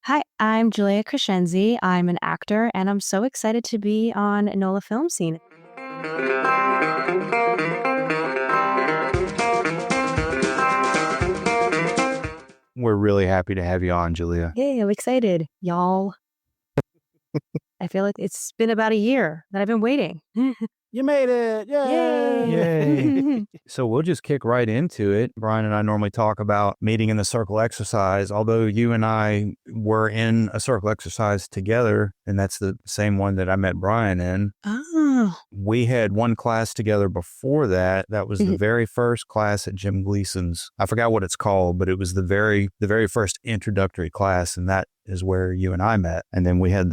Hi, I'm Julia Crescenzi. I'm an actor, and I'm so excited to be on NOLA Film Scene. We're really happy to have you on, Julia. Yay, I'm excited, y'all. I feel like it's been about a year that I've been waiting. You made it. Yay. Yay. So we'll just kick right into it. Brian and I normally talk about meeting in the circle exercise, although you and I were in a circle exercise together, and that's the same one that I met Brian in. Oh. We had one class together before that. That was the very first class at Jim Gleason's. I forgot what it's called, but it was the very first introductory class, and that is where you and I met. And then we did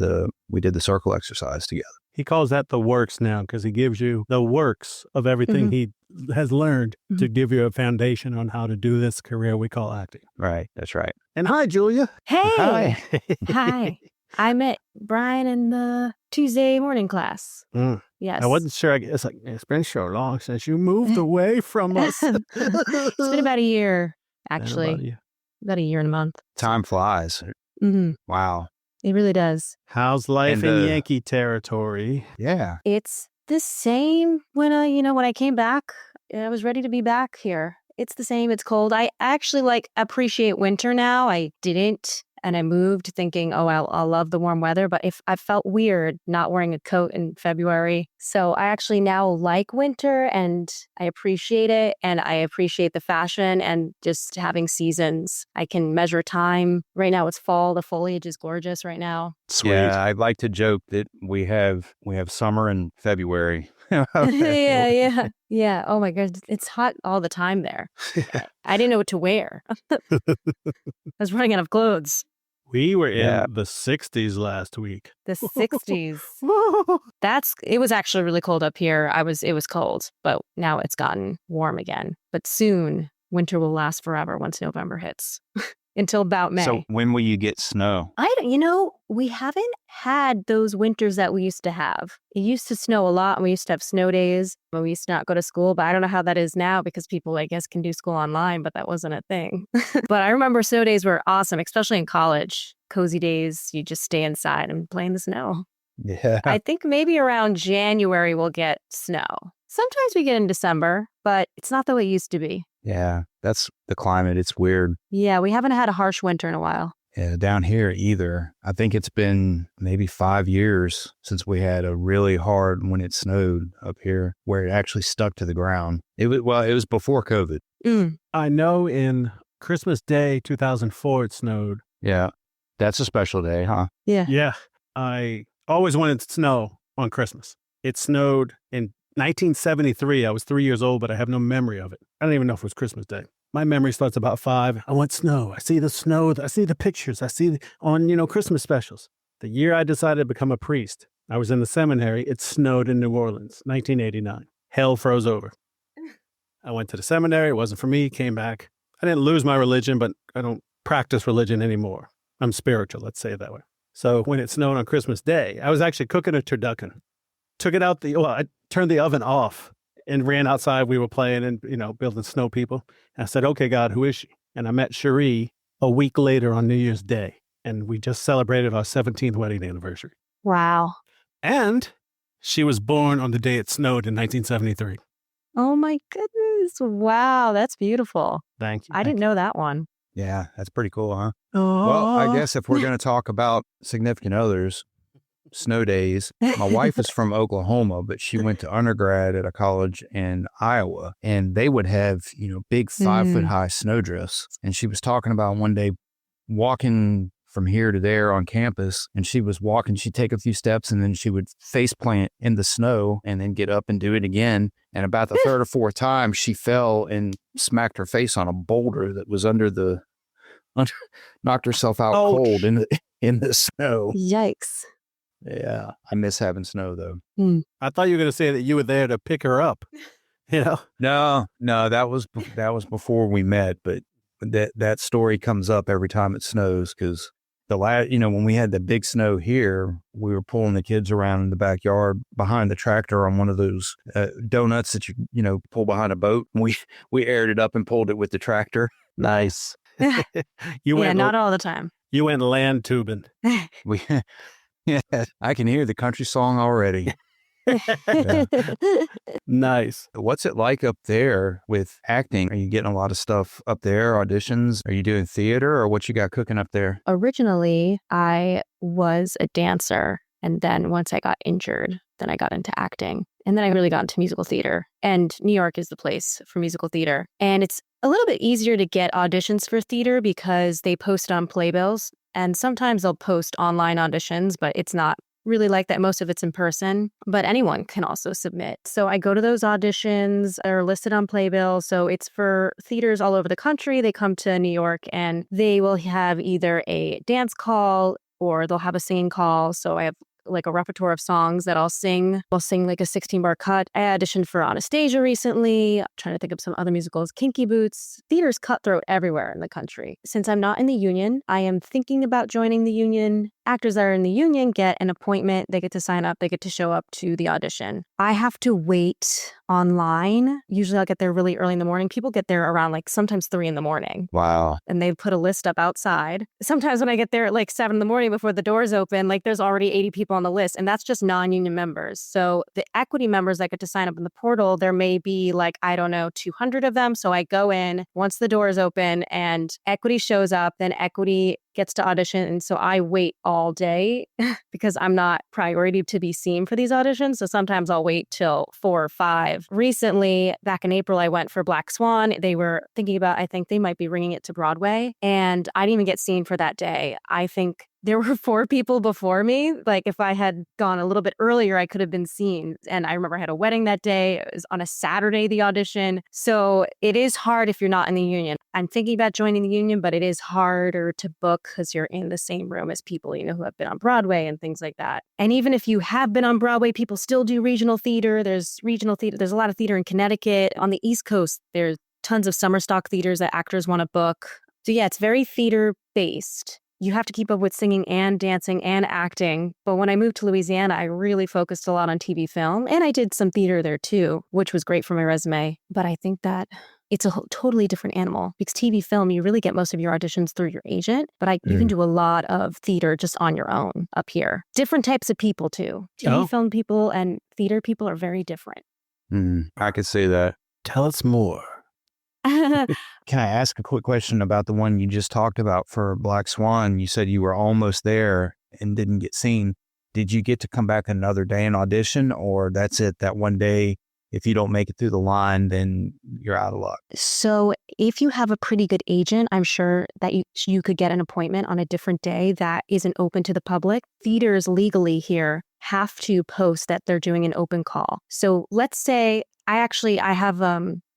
the circle exercise together. He calls that the works now because he gives you the works of everything he has learned to give you a foundation on how to do this career we call acting. Right. That's right. And hi, Julia. Hey. Hi. Hi. I met Brian in the Tuesday morning class. Yes. I wasn't sure. It's been so long since you moved away from us. It's been about a year, actually. About a year and a month. Time flies. Wow. It really does. How's life in Yankee territory? Yeah. It's the same when I came back. I was ready to be back here. It's the same. It's cold. I actually appreciate winter now. I didn't. And I moved thinking, I'll love the warm weather. But if I felt weird not wearing a coat in February. So I actually now like winter and I appreciate it. And I appreciate the fashion and just having seasons. I can measure time. Right now it's fall. The foliage is gorgeous right now. Sweet. Yeah, I'd like to joke that we have summer in February. Yeah. Oh my God. It's hot all the time there. I didn't know what to wear. I was running out of clothes. We were in the 60s last week. The 60s. It was actually really cold up here. It was cold, but now it's gotten warm again. But soon winter will last forever once November hits. Until about May. So when will you get snow? We haven't had those winters that we used to have. It used to snow a lot and we used to have snow days when we used to not go to school, but I don't know how that is now because people, I guess, can do school online, but that wasn't a thing. But I remember snow days were awesome, especially in college. Cozy days, you just stay inside and play in the snow. Yeah. I think maybe around January we'll get snow. Sometimes we get in December, but it's not the way it used to be. Yeah, that's the climate. It's weird. Yeah, we haven't had a harsh winter in a while. Yeah, down here either. I think it's been maybe 5 years since we had a really hard when it snowed up here where it actually stuck to the ground. It was before COVID. I know in Christmas Day 2004 it snowed. Yeah, that's a special day, huh? Yeah. Yeah, I always wanted to snow on Christmas. It snowed in 1973. I was 3 years old, but I have no memory of it. I don't even know if it was Christmas Day. My memory starts about 5. I want snow. I see the snow. I see the pictures. I see on, Christmas specials. The year I decided to become a priest, I was in the seminary. It snowed in New Orleans, 1989. Hell froze over. I went to the seminary. It wasn't for me. Came back. I didn't lose my religion, but I don't practice religion anymore. I'm spiritual, let's say it that way. So when it snowed on Christmas Day, I was actually cooking a turducken. Took it out I turned the oven off and ran outside. We were playing and, building snow people. And I said, okay, God, who is she? And I met Cherie a week later on New Year's Day. And we just celebrated our 17th wedding anniversary. Wow. And she was born on the day it snowed in 1973. Oh my goodness. Wow. That's beautiful. Thank you. I didn't know that one. Yeah, that's pretty cool, huh? Oh. Well, I guess if we're going to talk about significant others, snow days. My wife is from Oklahoma, but she went to undergrad at a college in Iowa, and they would have, big 5-foot high snowdrifts. And she was talking about one day walking from here to there on campus, and she was walking, she'd take a few steps and then she would face plant in the snow and then get up and do it again. And about the third or fourth time she fell and smacked her face on a boulder that was knocked herself out cold in the snow. Yikes. Yeah, I miss having snow though. I thought you were going to say that you were there to pick her up. No, that was before we met. But that story comes up every time it snows because when we had the big snow here, we were pulling the kids around in the backyard behind the tractor on one of those donuts that you pull behind a boat. We aired it up and pulled it with the tractor. Nice. Not all the time. You went land tubing. We, yeah, I can hear the country song already. Yeah. Nice. What's it like up there with acting? Are you getting a lot of stuff up there, auditions? Are you doing theater or what you got cooking up there? Originally, I was a dancer. And then once I got injured, then I got into acting. And then I really got into musical theater. And New York is the place for musical theater. And it's a little bit easier to get auditions for theater because they post on playbills. And sometimes they'll post online auditions, but it's not really like that. Most of it's in person, but anyone can also submit. So I go to those auditions that are listed on Playbill. So it's for theaters all over the country. They come to New York and they will have either a dance call or they'll have a singing call. So I have like a repertoire of songs that I'll sing. I'll sing like a 16-bar cut. I auditioned for Anastasia recently. I'm trying to think of some other musicals. Kinky Boots. Theater's cutthroat everywhere in the country. Since I'm not in the union, I am thinking about joining the union. Actors that are in the union get an appointment. They get to sign up. They get to show up to the audition. I have to wait online. Usually I'll get there really early in the morning. People get there around like sometimes 3 a.m. Wow. And they put a list up outside. Sometimes when I get there at like 7 a.m. before the doors open, like there's already 80 people on the list. And that's just non-union members. So the equity members that get to sign up in the portal, there may be like, I don't know, 200 of them. So I go in once the doors open and equity shows up, then equity gets to audition. And so I wait all day because I'm not priority to be seen for these auditions. So sometimes I'll wait till 4 or 5. Recently, back in April, I went for Black Swan. They were thinking about, I think they might be bringing it to Broadway. And I didn't even get seen for that day. I think there were 4 people before me. Like if I had gone a little bit earlier, I could have been seen. And I remember I had a wedding that day. It was on a Saturday, the audition. So it is hard if you're not in the union. I'm thinking about joining the union, but it is harder to book because you're in the same room as people, you know, who have been on Broadway and things like that. And even if you have been on Broadway, people still do regional theater. There's regional theater. There's a lot of theater in Connecticut. On the East Coast, there's tons of summer stock theaters that actors want to book. So yeah, it's very theater based. You have to keep up with singing and dancing and acting. But when I moved to Louisiana, I really focused a lot on TV film. And I did some theater there too, which was great for my resume. But I think that it's a totally different animal because TV film, you really get most of your auditions through your agent. But you can do a lot of theater just on your own up here. Different types of people too. TV film people and theater people are very different. I could see that. Tell us more. Can I ask a quick question about the one you just talked about for Black Swan? You said you were almost there and didn't get seen. Did you get to come back another day and audition, or that's it, that one day? If you don't make it through the line, then you're out of luck. So if you have a pretty good agent, I'm sure that you could get an appointment on a different day that isn't open to the public. Theaters legally here have to post that they're doing an open call. So let's say I have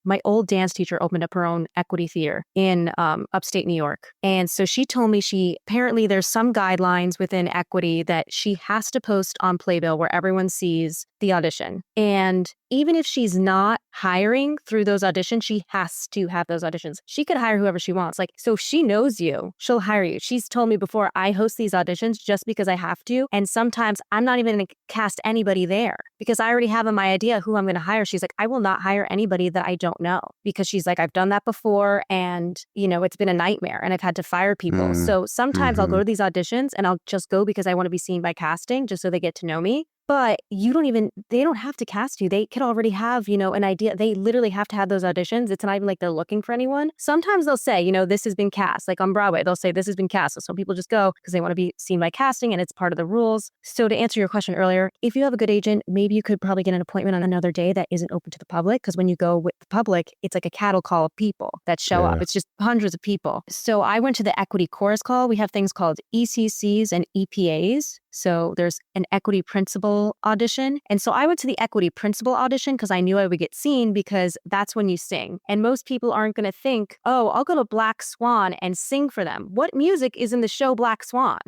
my old dance teacher opened up her own equity theater in upstate New York. And so she told me apparently there's some guidelines within equity that she has to post on Playbill where everyone sees the audition. And even if she's not hiring through those auditions, she has to have those auditions. She could hire whoever she wants. Like, so if she knows you, she'll hire you. She's told me before, I host these auditions just because I have to. And sometimes I'm not even going to cast anybody there because I already have in my idea who I'm going to hire. She's like, I will not hire anybody that I don't know, because she's like, I've done that before and, you know, it's been a nightmare and I've had to fire people. So sometimes I'll go to these auditions and I'll just go because I want to be seen by casting just so they get to know me. But they don't have to cast you. They could already have, you know, an idea. They literally have to have those auditions. It's not even like they're looking for anyone. Sometimes they'll say, you know, this has been cast. Like on Broadway, they'll say this has been cast. So some people just go because they want to be seen by casting and it's part of the rules. So to answer your question earlier, if you have a good agent, maybe you could probably get an appointment on another day that isn't open to the public. Because when you go with the public, it's like a cattle call of people that show up. It's just hundreds of people. So I went to the equity chorus call. We have things called ECCs and EPAs. So there's an equity principal audition. And so I went to the equity principal audition because I knew I would get seen because that's when you sing. And most people aren't going to think, oh, I'll go to Black Swan and sing for them. What music is in the show Black Swan?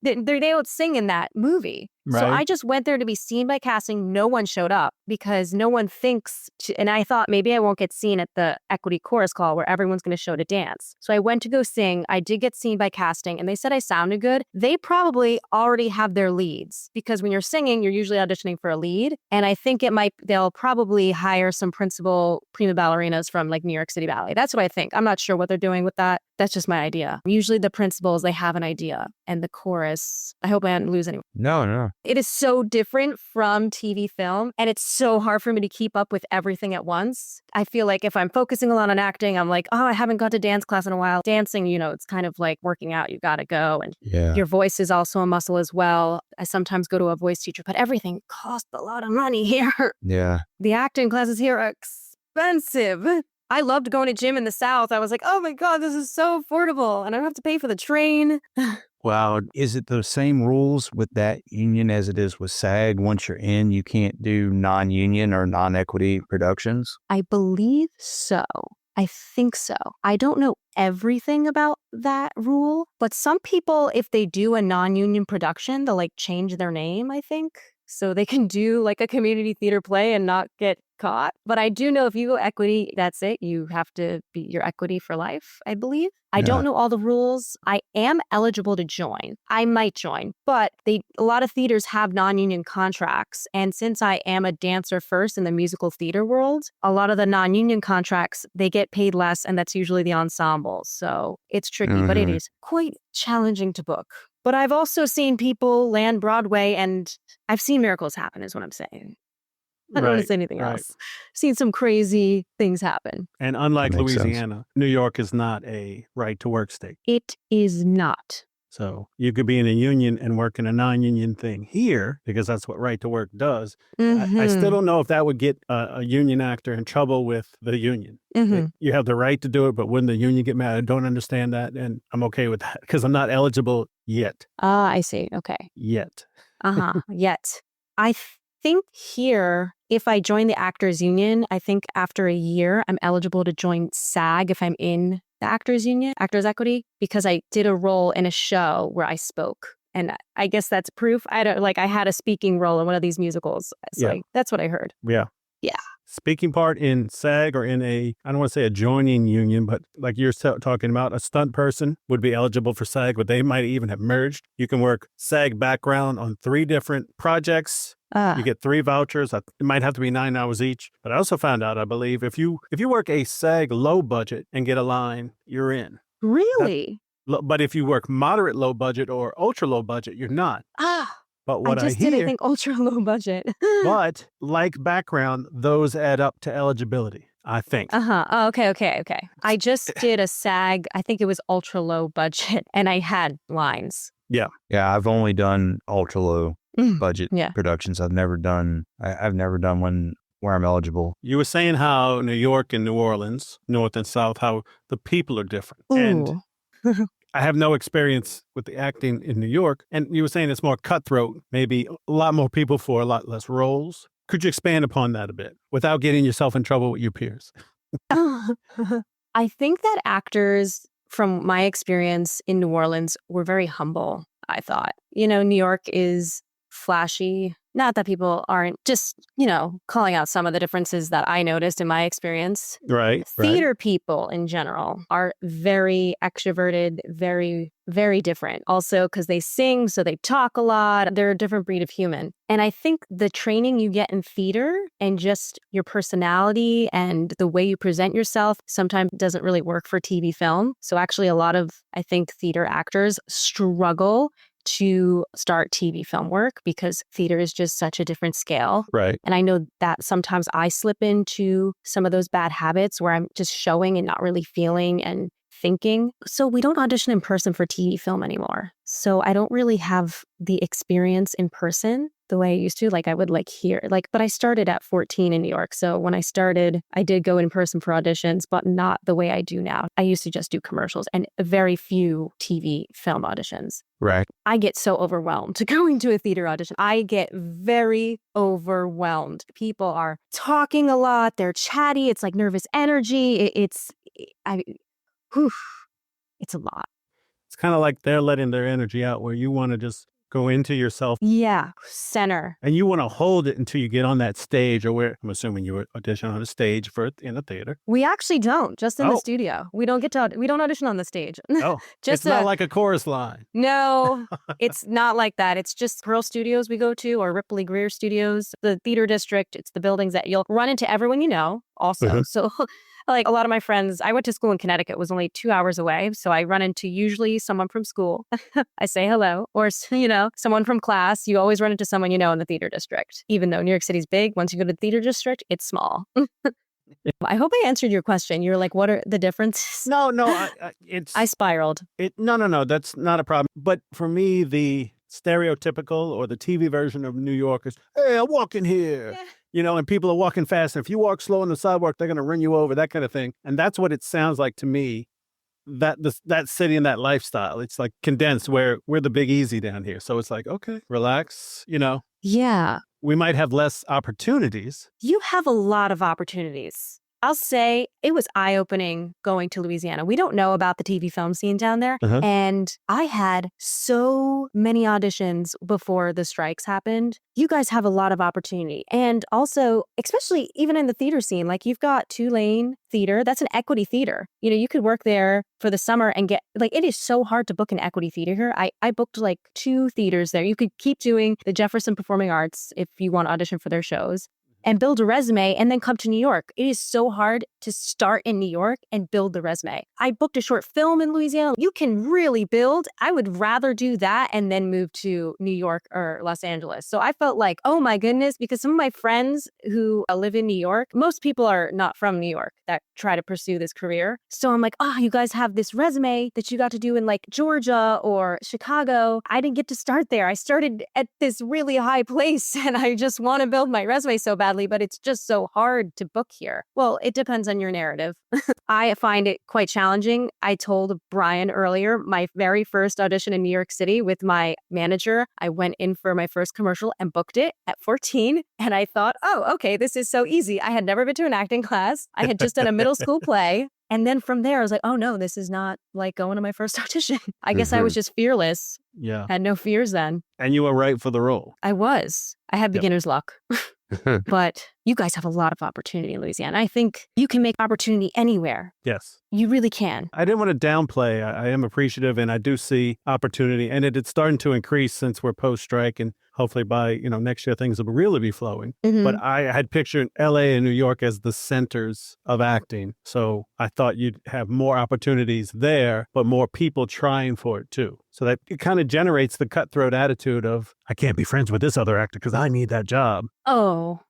They don't sing in that movie. Right. So I just went there to be seen by casting. No one showed up because no one thinks, and I thought maybe I won't get seen at the equity chorus call where everyone's going to show to dance. So I went to go sing. I did get seen by casting and they said I sounded good. They probably already have their leads because when you're singing, you're usually auditioning for a lead. And I think they'll probably hire some principal prima ballerinas from like New York City Ballet. That's what I think. I'm not sure what they're doing with that. That's just my idea. Usually the principals, they have an idea. And the chorus, I hope I didn't lose anyone. No. It is so different from TV film, and it's so hard for me to keep up with everything at once. I feel like if I'm focusing a lot on acting, I'm like, oh, I haven't gone to dance class in a while. Dancing, it's kind of like working out. You got to go. And your voice is also a muscle as well. I sometimes go to a voice teacher, but everything costs a lot of money here. Yeah. The acting classes here are expensive. I loved going to gym in the South. I was like, oh my God, this is so affordable. And I don't have to pay for the train. Wow. Is it the same rules with that union as it is with SAG? Once you're in, you can't do non-union or non-equity productions? I believe so. I think so. I don't know everything about that rule, but some people, if they do a non-union production, they'll like change their name, I think. So they can do like a community theater play and not get caught. But I do know if you go equity, that's it. You have to be your equity for life, I believe. I don't know all the rules. I am eligible to join. I might join, but a lot of theaters have non-union contracts. And since I am a dancer first in the musical theater world, a lot of the non-union contracts, they get paid less, and that's usually the ensemble. So it's tricky, but it is quite challenging to book. But I've also seen people land Broadway, and I've seen miracles happen, is what I'm saying. I don't want to say anything else. Seen some crazy things happen. And unlike Louisiana, New York is not a right-to-work state. It is not. So you could be in a union and work in a non-union thing here, because that's what right-to-work does. I still don't know if that would get a union actor in trouble with the union. You have the right to do it, but wouldn't the union get mad? I don't understand that, and I'm okay with that because I'm not eligible yet. Ah, I see. Okay. Yet. Yet. I think here, if I join the Actors Union, I think after a year, I'm eligible to join SAG if I'm in the Actors Union, Actors Equity, because I did a role in a show where I spoke. And I guess that's proof. I had a speaking role in one of these musicals. So that's what I heard. Yeah. Speaking part in SAG or in I don't want to say a joining union, but like you're talking about, a stunt person would be eligible for SAG, but they might even have merged. You can work SAG background on 3 different projects. You get 3 vouchers. It might have to be 9 hours each. But I also found out, I believe, if you work a SAG low budget and get a line, you're in. Really? But if you work moderate low budget or ultra low budget, you're not. But what I did, I think, ultra low budget. But like background, those add up to eligibility, I think. Oh, okay. I just did a SAG, I think it was ultra low budget, and I had lines. Yeah, I've only done ultra low budget productions. I've never done one where I'm eligible. You were saying how New York and New Orleans, North and South, how the people are different. Ooh. And I have no experience with the acting in New York. And you were saying it's more cutthroat, maybe a lot more people for a lot less roles. Could you expand upon that a bit without getting yourself in trouble with your peers? I think that actors, from my experience in New Orleans, were very humble, I thought. New York is flashy. Not that people aren't, just, calling out some of the differences that I noticed in my experience. Right. Theater people in general are very extroverted, very, very different. Also, because they sing, so they talk a lot. They're a different breed of human. And I think the training you get in theater and just your personality and the way you present yourself sometimes doesn't really work for TV film. So actually, a lot of, I think, theater actors struggle to start TV film work because theater is just such a different scale. Right. And I know that sometimes I slip into some of those bad habits where I'm just showing and not really feeling and thinking. So we don't audition in person for TV film anymore. So I don't really have the experience in person the way I used to. I would hear, but I started at 14 in New York. So when I started, I did go in person for auditions, but not the way I do now. I used to just do commercials and very few TV film auditions. Right. I get so overwhelmed to going to a theater audition. I get very overwhelmed. People are talking a lot. They're chatty. It's like nervous energy. It's a lot. It's kind of like they're letting their energy out where you want to just go into yourself. Yeah. Center. And you want to hold it until you get on that stage, or where I'm assuming you would audition on a stage in a theater. We actually don't, just in the Oh. studio. We don't audition on the stage. Oh, Just it's not like a chorus line. No, it's not like that. It's just Pearl Studios we go to, or Ripley Greer Studios, the theater district. It's the buildings that you'll run into everyone you know also. Mhm. So like a lot of my friends, I went to school in Connecticut, it was only 2 hours away. So I run into usually someone from school. I say hello, or, someone from class. You always run into someone you know in the theater district. Even though New York City's big, once you go to the theater district, it's small. I hope I answered your question. You're like, what are the differences? No, I spiraled. No, that's not a problem. But for me, the stereotypical or the TV version of New York is, hey, I'm walking here. Yeah. And people are walking fast. And if you walk slow on the sidewalk, they're going to run you over, that kind of thing. And that's what it sounds like to me, that city and that lifestyle. It's like condensed, where we're the big easy down here. So it's like, okay, relax, Yeah. We might have less opportunities. You have a lot of opportunities. I'll say it was eye-opening going to Louisiana. We don't know about the TV film scene down there. Uh-huh. And I had so many auditions before the strikes happened. You guys have a lot of opportunity. And also, especially even in the theater scene, like you've got Tulane Theater. That's an equity theater. You could work there for the summer and get, like, it is so hard to book an equity theater here. I booked like 2 theaters there. You could keep doing the Jefferson Performing Arts if you want to audition for their shows, and build a resume and then come to New York. It is so hard to start in New York and build the resume. I booked a short film in Louisiana. You can really build. I would rather do that and then move to New York or Los Angeles. So I felt like, oh my goodness, because some of my friends who live in New York, most people are not from New York that try to pursue this career. So I'm like, you guys have this resume that you got to do in like Georgia or Chicago. I didn't get to start there. I started at this really high place and I just want to build my resume so badly, but it's just so hard to book here. Well, it depends on your narrative. I find it quite challenging. I told Brian earlier, my very first audition in New York City with my manager, I went in for my first commercial and booked it at 14. And I thought, okay, this is so easy. I had never been to an acting class. I had just done a middle school play. And then from there, I was like, oh no, this is not like going to my first audition. I guess I was just fearless. Yeah. Had no fears then. And you were right for the role. I was. I had beginner's luck. But you guys have a lot of opportunity in Louisiana. I think you can make opportunity anywhere. Yes. You really can. I didn't want to downplay. I am appreciative, and I do see opportunity, and it's starting to increase since we're post-strike, and hopefully by next year things will really be flowing. Mhm. But I had pictured LA and New York as the centers of acting, so I thought you'd have more opportunities there, but more people trying for it too. So that it kind of generates the cutthroat attitude of, I can't be friends with this other actor because I need that job. Oh,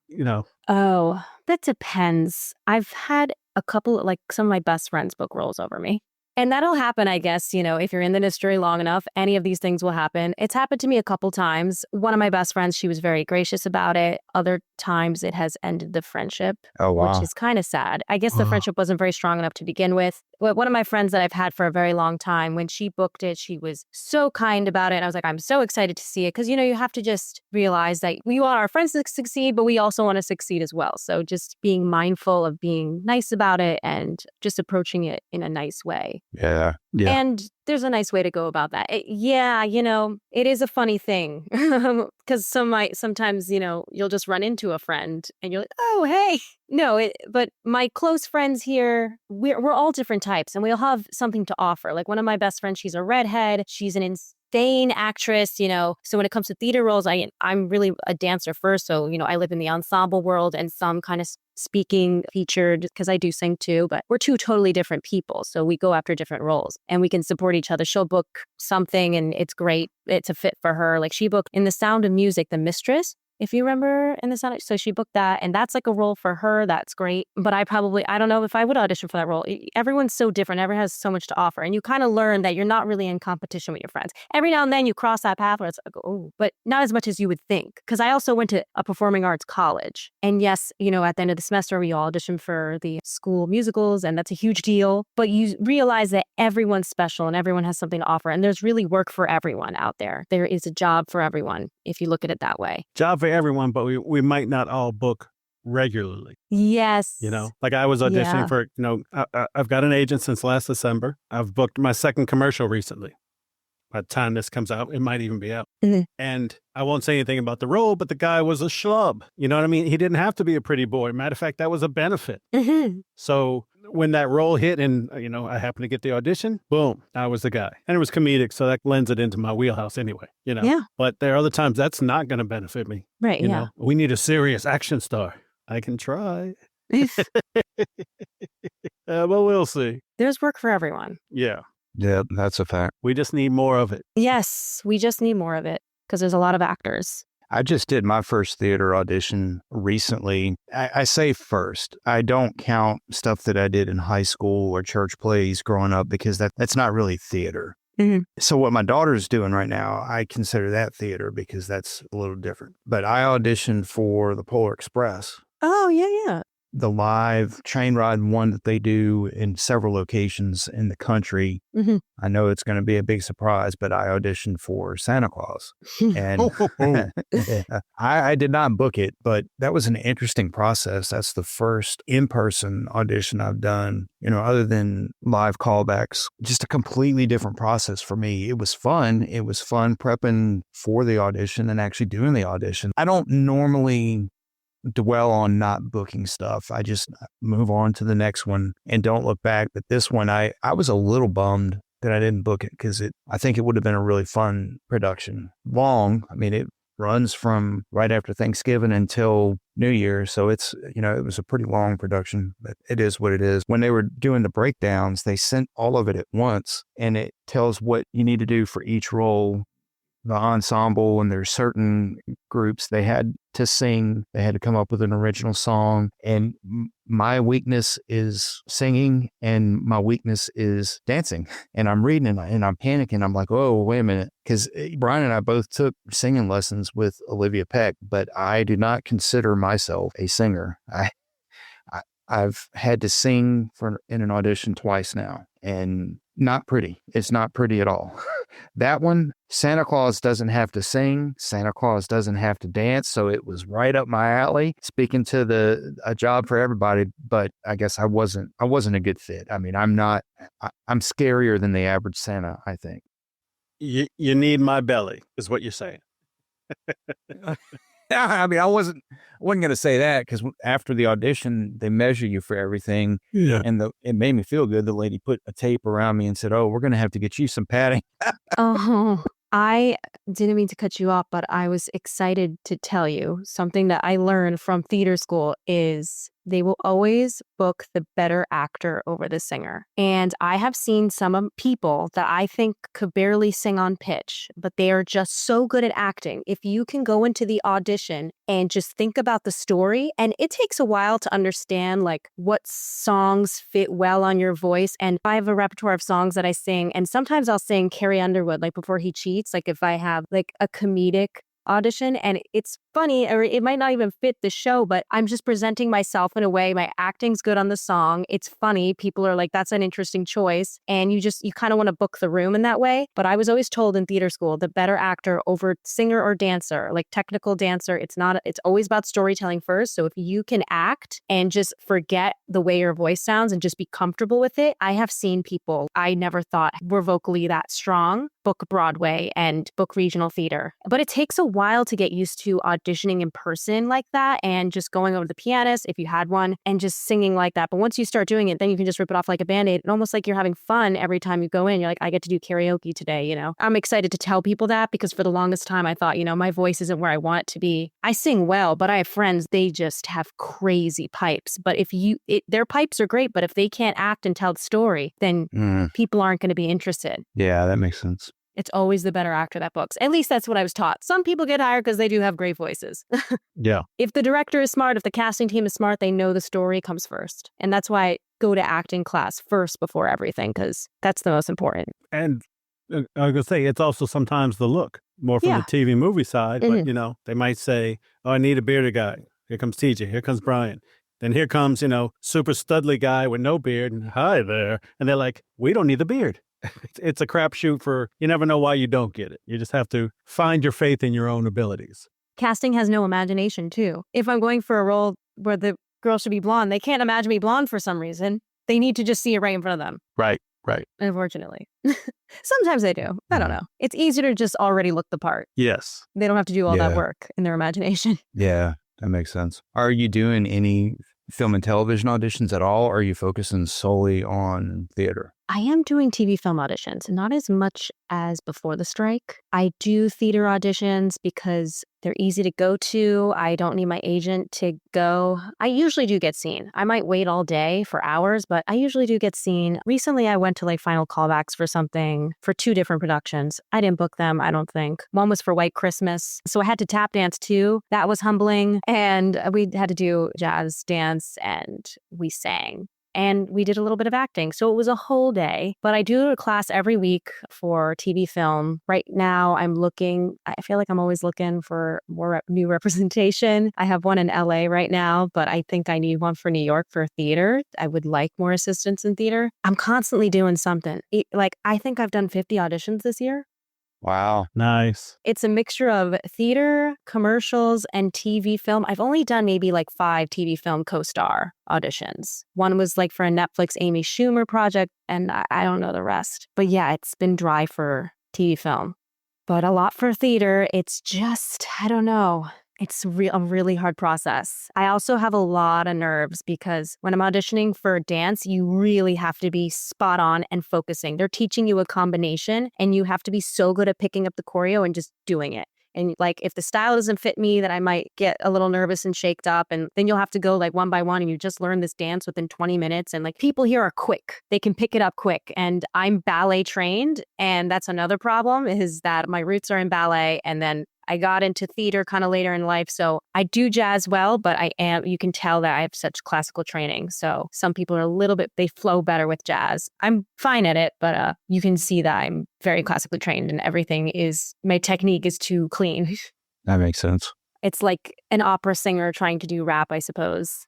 that depends. I've had a couple, like some of my best friends book roles over me. And that'll happen, I guess, if you're in the industry long enough, any of these things will happen. It's happened to me a couple times. One of my best friends, she was very gracious about it. Other times it has ended the friendship, Oh, wow. which is kind of sad. I guess the friendship wasn't very strong enough to begin with. But one of my friends that I've had for a very long time, when she booked it, she was so kind about it. And I was like, I'm so excited to see it. Because, you have to just realize that we want our friends to succeed, but we also want to succeed as well. So just being mindful of being nice about it and just approaching it in a nice way. Yeah. And there's a nice way to go about that. It is a funny thing because sometimes, you'll just run into a friend and you're like, oh, hey. No, but my close friends here, we're all different types and we all have something to offer. Like one of my best friends, she's a redhead. She's an insane actress, So when it comes to theater roles, I'm really a dancer first. So, I live in the ensemble world and some kind of speaking featured because I do sing too, but we're 2 totally different people. So we go after different roles and we can support each other. She'll book something and it's great. It's a fit for her. Like she booked in The Sound of Music, The Mistress. If you remember in the Sound, so she booked that and that's like a role for her. That's great. But I don't know if I would audition for that role. Everyone's so different. Everyone has so much to offer. And you kind of learn that you're not really in competition with your friends. Every now and then you cross that path where it's like, oh, but not as much as you would think. Because I also went to a performing arts college. And yes, at the end of the semester, we all audition for the school musicals and that's a huge deal. But you realize that everyone's special and everyone has something to offer. And there's really work for everyone out there. There is a job for everyone if you look at it that way. Job for everyone, but we might not all book regularly. Yes. Like I was auditioning for, I've got an agent since last December. I've booked my second commercial recently. By the time this comes out, it might even be out. Mhm. And I won't say anything about the role, but the guy was a schlub. You know what I mean? He didn't have to be a pretty boy. Matter of fact, that was a benefit. Mhm. So when that role hit and, I happened to get the audition, boom, I was the guy. And it was comedic, so that lends it into my wheelhouse anyway, Yeah. But there are other times that's not going to benefit me. Right. You Yeah. know, we need a serious action star. I can try. But we'll see. There's work for everyone. Yeah. Yeah, that's a fact. We just need more of it. Yes, we just need more of it because there's a lot of actors. I just did my first theater audition recently. I say first. I don't count stuff that I did in high school or church plays growing up because that's not really theater. Mhm. So what my daughter's doing right now, I consider that theater because that's a little different. But I auditioned for the Polar Express, Oh, yeah. the live train ride one that they do in several locations in the country. Mhm. I know it's going to be a big surprise, but I auditioned for Santa Claus. And I did not book it, but that was an interesting process. That's the first in-person audition I've done, other than live callbacks. Just a completely different process for me. It was fun. It was fun prepping for the audition and actually doing the audition. I don't normally dwell on not booking stuff. I just move on to the next one and don't look back. But this one, I was a little bummed that I didn't book it because I think it would have been a really fun production. Long. I mean, it runs from right after Thanksgiving until New Year. So it's, it was a pretty long production, but it is what it is. When they were doing the breakdowns, they sent all of it at once and it tells what you need to do for each role. The ensemble, and there's certain groups they had to sing. They had to come up with an original song. And my weakness is singing and my weakness is dancing. And I'm reading and I'm panicking. I'm like, oh, wait a minute. Because Brian and I both took singing lessons with Olivia Peck, but I do not consider myself a singer. I've had to sing in an audition twice now, and not pretty. It's not pretty at all. That one, Santa Claus doesn't have to sing. Santa Claus doesn't have to dance. So it was right up my alley. Speaking to a job for everybody, but I guess I wasn't a good fit. I mean, I'm scarier than the average Santa, I think. You need my belly, is what you're saying. I mean, I wasn't going to say that because after the audition, they measure you for everything. Yeah. And it made me feel good. The lady put a tape around me and said, oh, we're going to have to get you some padding. Oh, I didn't mean to cut you off, but I was excited to tell you something that I learned from theater school is they will always book the better actor over the singer. And I have seen some people that I think could barely sing on pitch, but they are just so good at acting. If you can go into the audition and just think about the story, and it takes a while to understand like what songs fit well on your voice. And I have a repertoire of songs that I sing, and sometimes I'll sing Carrie Underwood, like Before He Cheats, like if I have like a comedic audition and it's funny or it might not even fit the show, but I'm just presenting myself in a way. My acting's good on the song. It's funny. People are like, that's an interesting choice. And you kind of want to book the room in that way. But I was always told in theater school, the better actor over singer or dancer, like technical dancer, it's always about storytelling first. So if you can act and just forget the way your voice sounds and just be comfortable with it, I have seen people I never thought were vocally that strong book Broadway and book regional theater. But it takes a while to get used to auditioning in person like that and just going over to the pianist, if you had one, and just singing like that. But once you start doing it, then you can just rip it off like a Band-Aid and almost like you're having fun every time you go in. You're like, I get to do karaoke today, I'm excited to tell people that because for the longest time I thought, my voice isn't where I want it to be. I sing well, but I have friends, they just have crazy pipes. But if their pipes are great, but if they can't act and tell the story, then people aren't going to be interested. Yeah, that makes sense. It's always the better actor that books. At least that's what I was taught. Some people get hired because they do have great voices. Yeah. If the director is smart, if the casting team is smart, they know the story comes first. And that's why I go to acting class first before everything, because that's the most important. And I was going to say, it's also sometimes the look, more from the TV movie side. Mm-hmm. But, they might say, oh, I need a bearded guy. Here comes TJ. Here comes Brian. Then here comes, super studly guy with no beard. And hi there. And they're like, we don't need the beard. It's a crapshoot you never know why you don't get it. You just have to find your faith in your own abilities. Casting has no imagination, too. If I'm going for a role where the girl should be blonde, they can't imagine me blonde for some reason. They need to just see it right in front of them. Right. Right. unfortunately. Sometimes I do. I don't know. It's easier to just already look the part. Yes. They don't have to do all that Yeah. work in their imagination. Yeah, that makes sense. Are you doing any film and television auditions at all? Or are you focusing solely on theater? I am doing TV film auditions, not as much as before the strike. I do theater auditions because they're easy to go to. I don't need my agent to go. I usually do get seen. I might wait all day for hours, but I usually do get seen. Recently, I went to like final callbacks for something for 2 different productions. I didn't book them, I don't think. One was for White Christmas. So I had to tap dance too. That was humbling. And we had to do jazz dance and we sang. And we did a little bit of acting. So it was a whole day. But I do a class every week for TV film. Right now, I feel like I'm always looking for more new representation. I have one in LA right now, but I think I need one for New York for theater. I would like more assistance in theater. I'm constantly doing something. I think I've done 50 auditions this year. Wow. Nice. It's a mixture of theater, commercials, and TV film. I've only done maybe like 5 TV film co-star auditions. One was like for a Netflix Amy Schumer project, and I don't know the rest. But yeah, it's been dry for TV film. But a lot for theater. It's just, I don't know. It's a really hard process. I also have a lot of nerves because when I'm auditioning for dance, you really have to be spot on and focusing. They're teaching you a combination and you have to be so good at picking up the choreo and just doing it. And like, if the style doesn't fit me, then I might get a little nervous and shaked up. And then you'll have to go like one by one and you just learn this dance within 20 minutes. And like, people here are quick. They can pick it up quick. And I'm ballet trained. And that's another problem, is that my roots are in ballet. And then I got into theater kind of later in life. So I do jazz well, but you can tell that I have such classical training. So some people are they flow better with jazz. I'm fine at it, but you can see that I'm very classically trained and my technique is too clean. That makes sense. It's like an opera singer trying to do rap, I suppose.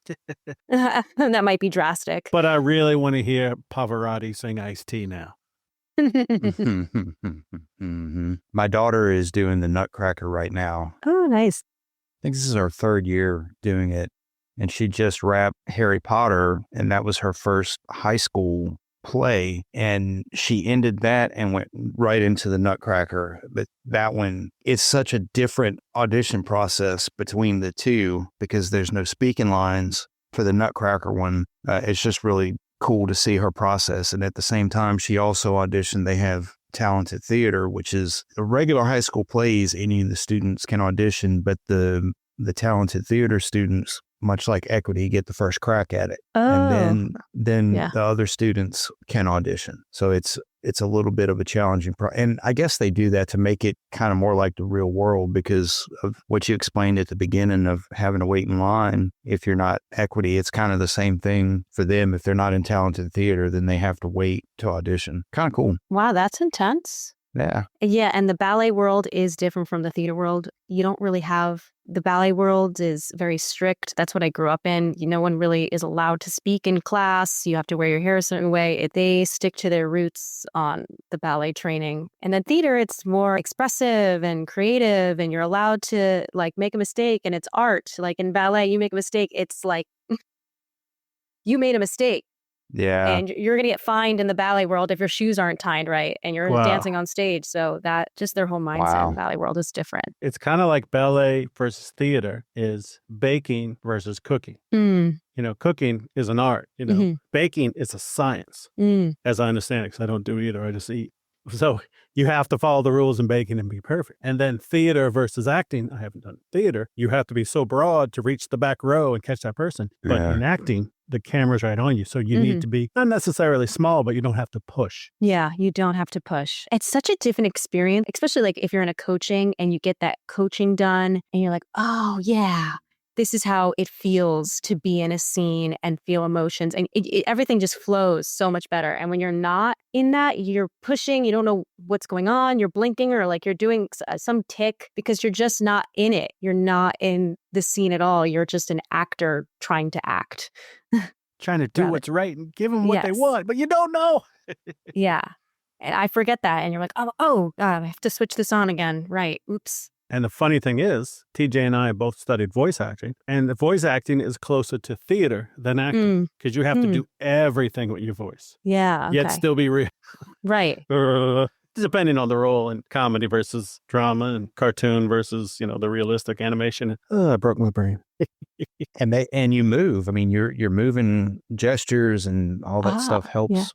That might be drastic. But I really want to hear Pavarotti sing Ice-T now. My daughter is doing the Nutcracker right now. Oh, nice. I think this is her 3rd year doing it. And she just wrapped Harry Potter, and that was her first high school play. And she ended that and went right into the Nutcracker. But that one, it's such a different audition process between the two because there's no speaking lines for the Nutcracker one. It's just really cool to see her process. And at the same time, she also auditioned. They have talented theater, which is the regular high school plays. Any of the students can audition, but the talented theater students, much like equity, get the first crack at it. Oh. And then the other students can audition. So it's a little bit of a challenging and I guess they do that to make it kind of more like the real world because of what you explained at the beginning of having to wait in line. If you're not equity, it's kind of the same thing for them. If they're not in talented theater, then they have to wait to audition. Kind of cool. Wow, that's intense. Yeah. Yeah, and the ballet world is different from the theater world. You don't really the ballet world is very strict. That's what I grew up in. No one really is allowed to speak in class. You have to wear your hair a certain way. They stick to their roots on the ballet training. And then theater, it's more expressive and creative, and you're allowed to like make a mistake, and it's art. Like in ballet, you make a mistake, it's like you made a mistake. Yeah. And you're going to get fined in the ballet world if your shoes aren't tied right and you're dancing on stage. So that just their whole mindset in the ballet world is different. It's kind of like ballet versus theater is baking versus cooking. Mm. Cooking is an art. Baking is a science, as I understand it, because I don't do either. I just eat. So you have to follow the rules in baking and be perfect. And then theater versus acting, I haven't done theater. You have to be so broad to reach the back row and catch that person. But in acting, the camera's right on you. So you need to be not necessarily small, but you don't have to push. Yeah, you don't have to push. It's such a different experience, especially like if you're in a coaching and you get that coaching done and you're like, oh yeah, this is how it feels to be in a scene and feel emotions. And everything just flows so much better. And when you're not in that, you're pushing, you don't know what's going on, you're blinking or like you're doing some tick because you're just not in it. You're not in the scene at all. You're just an actor trying to act. Trying to do what's right and give them what they want, but you don't know. Yeah. And I forget that. And you're like, oh, God, I have to switch this on again. Right. Oops. And the funny thing is, TJ and I both studied voice acting, and the voice acting is closer to theater than acting because you have to do everything with your voice. Yeah. Okay. Yet still be real. Right. Depending on the role in comedy versus drama and cartoon versus, the realistic animation. I broke my brain. And you move. I mean, you're moving gestures and all that stuff helps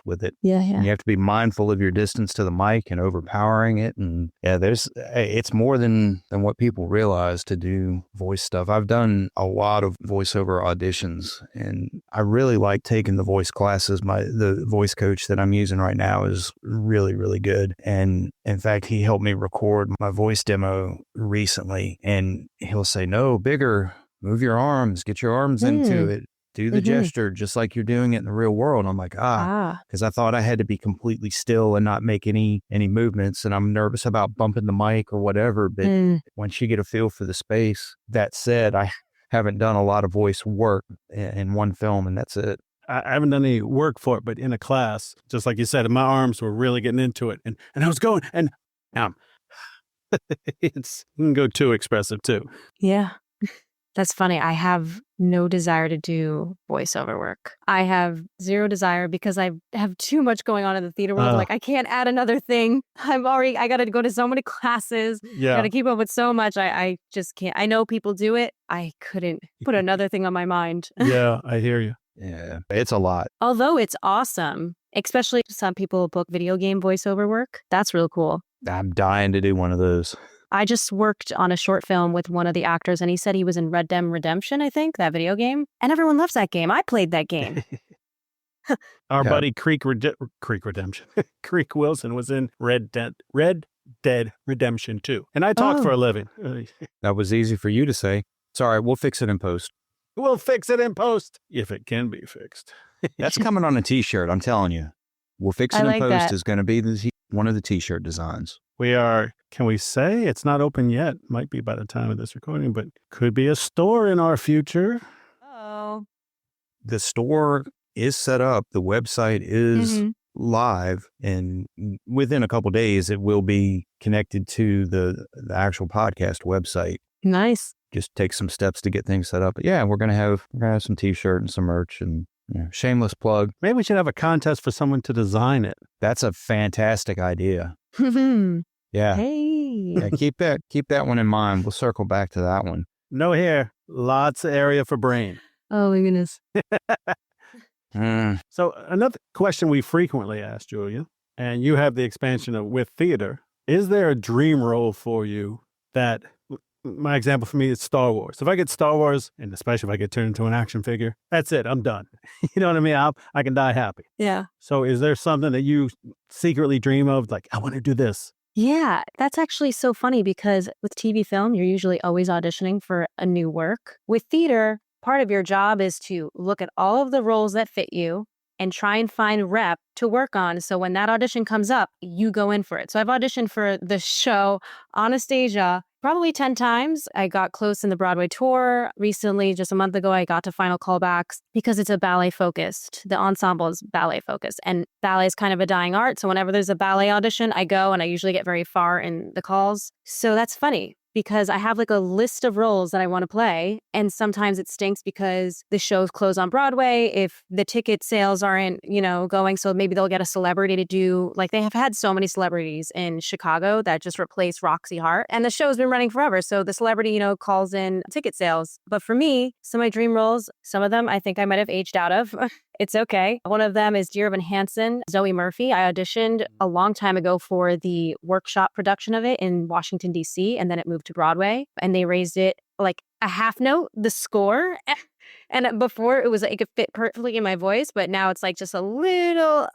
with it. Yeah. And you have to be mindful of your distance to the mic and overpowering it. And it's more than what people realize to do voice stuff. I've done a lot of voiceover auditions, and I really like taking the voice classes. The voice coach that I'm using right now is really, really good. And in fact, he helped me record my voice demo recently, and he'll say, no, bigger, move your arms, get your arms into it, do the gesture just like you're doing it in the real world. And I'm like, because I thought I had to be completely still and not make any movements. And I'm nervous about bumping the mic or whatever. But once you get a feel for the space, that said, I haven't done a lot of voice work in one film, and that's it. I haven't done any work for it, but in a class, just like you said, my arms were really getting into it. And I was going, and it can go too expressive too. Yeah. That's funny. I have no desire to do voiceover work. I have zero desire because I have too much going on in the theater world. Like, I can't add another thing. I got to go to so many classes. Got to keep up with so much. I just can't. I know people do it. I couldn't put another thing on my mind. Yeah, I hear you. Yeah, it's a lot. Although it's awesome, especially some people book video game voiceover work. That's real cool. I'm dying to do one of those. I just worked on a short film with one of the actors, and he said he was in Red Dead Redemption, I think, that video game. And everyone loves that game. I played that game. Our buddy Creek Redemption. Creek Wilson was in Red Dead Redemption 2. And I talk for a living. That was easy for you to say. It's all right. We'll fix it in post. We'll fix it in post if it can be fixed. That's coming on a T-shirt. I'm telling you. We'll fix it in post is going to be one of the T-shirt designs. Can we say it's not open yet? Might be by the time of this recording, but could be a store in our future. Oh. The store is set up. The website is live, and within a couple of days, it will be connected to the actual podcast website. Nice. Just take some steps to get things set up. But yeah, we're gonna have some T-shirt and some merch, and shameless plug. Maybe we should have a contest for someone to design it. That's a fantastic idea. Yeah. Hey. Yeah, keep that one in mind. We'll circle back to that one. No hair, lots of area for brain. Oh my goodness. So another question we frequently ask, Julia, and you have the expansion of with theater, is there a dream role for you that, my example for me is Star Wars. If I get Star Wars, and especially if I get turned into an action figure, that's it. I'm done. You know what I mean? I can die happy. Yeah. So is there something that you secretly dream of? Like, I want to do this. Yeah, that's actually so funny because with TV film, you're usually always auditioning for a new work. With theater, part of your job is to look at all of the roles that fit you and try and find rep to work on. So when that audition comes up, you go in for it. So I've auditioned for the show Anastasia probably 10 times. I got close in the Broadway tour. Recently, just a month ago, I got to final callbacks because it's a ballet focused. The ensemble is ballet focused, and ballet is kind of a dying art. So whenever there's a ballet audition, I go, and I usually get very far in the calls. So that's funny because I have like a list of roles that I want to play. And sometimes it stinks because the shows close on Broadway. If the ticket sales aren't, going, so maybe they'll get a celebrity to do, like they have had so many celebrities in Chicago that just replaced Roxy Hart. And the show's been running forever. So the celebrity, calls in ticket sales. But for me, some of my dream roles, some of them I think I might have aged out of. It's okay. One of them is Dear Evan Hansen, Zoe Murphy. I auditioned a long time ago for the workshop production of it in Washington, D.C., and then it moved to Broadway, and they raised it like a half note, the score. And before it was like it could fit perfectly in my voice, but now it's like just a little,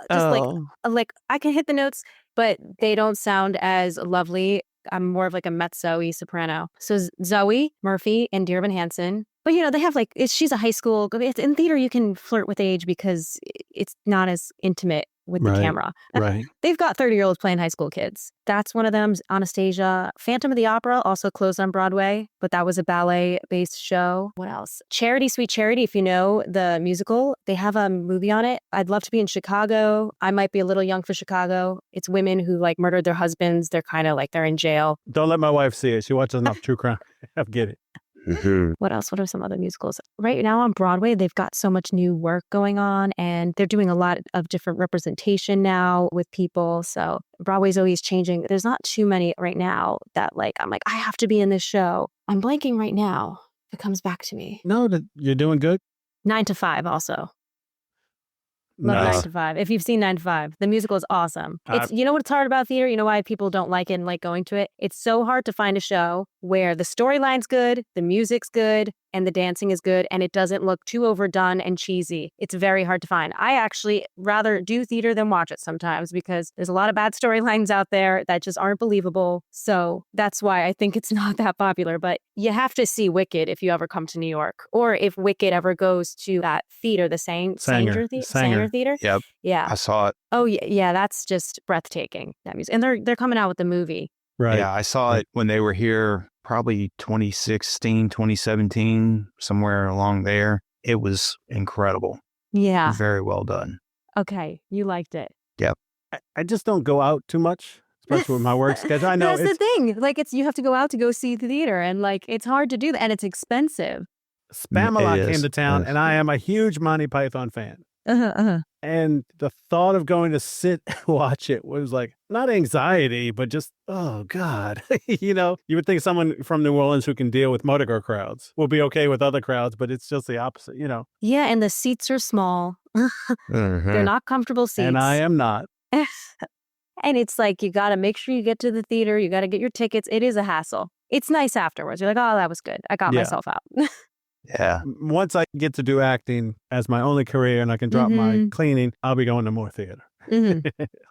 like I can hit the notes, but they don't sound as lovely. I'm more of like a mezzo-y soprano. So Zoe Murphy and Dear Evan Hansen. But, they have she's a high school. In theater, you can flirt with age because it's not as intimate with the camera. Right. They've got 30-year-olds playing high school kids. That's one of them. Anastasia. Phantom of the Opera also closed on Broadway, but that was a ballet-based show. What else? Charity, Sweet Charity, if you know the musical, they have a movie on it. I'd love to be in Chicago. I might be a little young for Chicago. It's women who like murdered their husbands. They're kind of like they're in jail. Don't let my wife see it. She watches enough true crime. I get it. What else? What are some other musicals? Right now on Broadway, they've got so much new work going on and they're doing a lot of different representation now with people. So Broadway's always changing. There's not too many right now that like, I'm like, I have to be in this show. I'm blanking right now. It comes back to me. No, you're doing good. 9 to 5 also. Love Nice. 9 to 5. If you've seen 9 to 5, the musical is awesome. It's you know what's hard about theater? You know why people don't like it and like going to it? It's so hard to find a show where the storyline's good, the music's good, and the dancing is good, and it doesn't look too overdone and cheesy. It's very hard to find. I actually rather do theater than watch it sometimes because there's a lot of bad storylines out there that just aren't believable. So that's why I think it's not that popular. But you have to see Wicked if you ever come to New York, or if Wicked ever goes to that theater, the Sanger Theater. Yep. Yeah. I saw it. Oh yeah, that's just breathtaking. That music, and they're coming out with the movie. Right. Yeah, I saw it when they were here, probably 2016, 2017, somewhere along there. It was incredible. Yeah. Very well done. Okay, you liked it. Yep. I just don't go out too much, especially with my work schedule. I know that's the thing. Like you have to go out to go see the theater, and like it's hard to do that, and it's expensive. Spamalot came to town, and I am a huge Monty Python fan. And the thought of going to sit and watch it was like, not anxiety, but just, oh God. You know, you would think someone from New Orleans who can deal with Mardi Gras crowds will be okay with other crowds, but it's just the opposite, you know. Yeah, and the seats are small. They're not comfortable seats. And I am not. And it's like, you got to make sure you get to the theater. You got to get your tickets. It is a hassle. It's nice afterwards. You're like, oh, that was good. I got myself out. Yeah. Once I get to do acting as my only career and I can drop my cleaning, I'll be going to more theater.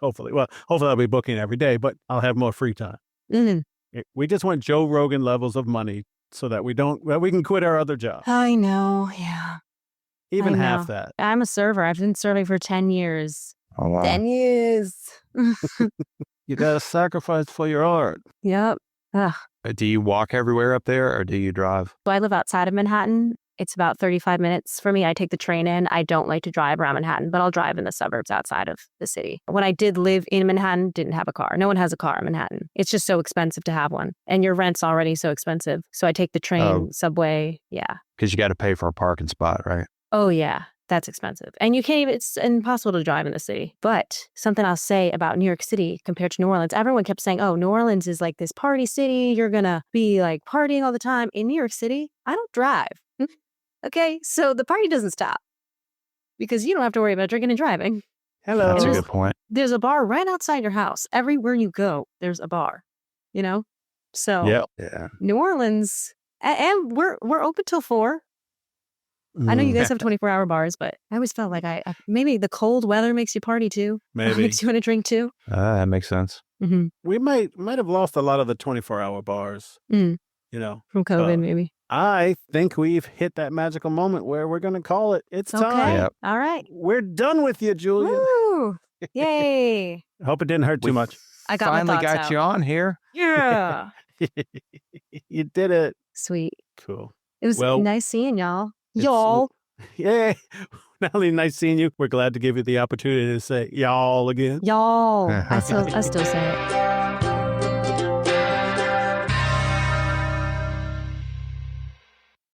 Hopefully. Well, hopefully I'll be booking every day, but I'll have more free time. We just want Joe Rogan levels of money so that we can quit our other job. I know. Yeah. Even half that. I'm a server. I've been serving for 10 years. Oh, wow. 10 years. You got to sacrifice for your art. Yep. Ugh. Do you walk everywhere up there or do you drive? So I live outside of Manhattan. It's about 35 minutes for me. I take the train in. I don't like to drive around Manhattan, but I'll drive in the suburbs outside of the city. When I did live in Manhattan, didn't have a car. No one has a car in Manhattan. It's just so expensive to have one. And your rent's already so expensive. So I take the train, subway. Yeah. Because you got to pay for a parking spot, right? Oh, yeah. That's expensive. And you can't even, it's impossible to drive in the city. But something I'll say about New York City compared to New Orleans, everyone kept saying, oh, New Orleans is like this party city. You're going to be like partying all the time. In New York City, I don't drive. Okay. So the party doesn't stop because you don't have to worry about drinking and driving. Hello. That's a good point. There's a bar right outside your house. Everywhere you go, there's a bar, you know? So yeah. New Orleans, and we're open till 4. I know you guys have 24-hour bars, but I always felt like I maybe the cold weather makes you party too. Maybe. Makes you want to drink too. That makes sense. We might have lost a lot of the 24-hour bars, you know. From COVID, maybe. I think we've hit that magical moment where we're going to call it. It's time. Yep. All right. We're done with you, Julian. Woo! Yay. I hope it didn't hurt too much. I got Finally my thoughts got out. you on here. Yeah. You did it. Sweet. Cool. It was nice seeing y'all. Y'all. Yeah. Not only nice seeing you, we're glad to give you the opportunity to say y'all again. Y'all. I still say it.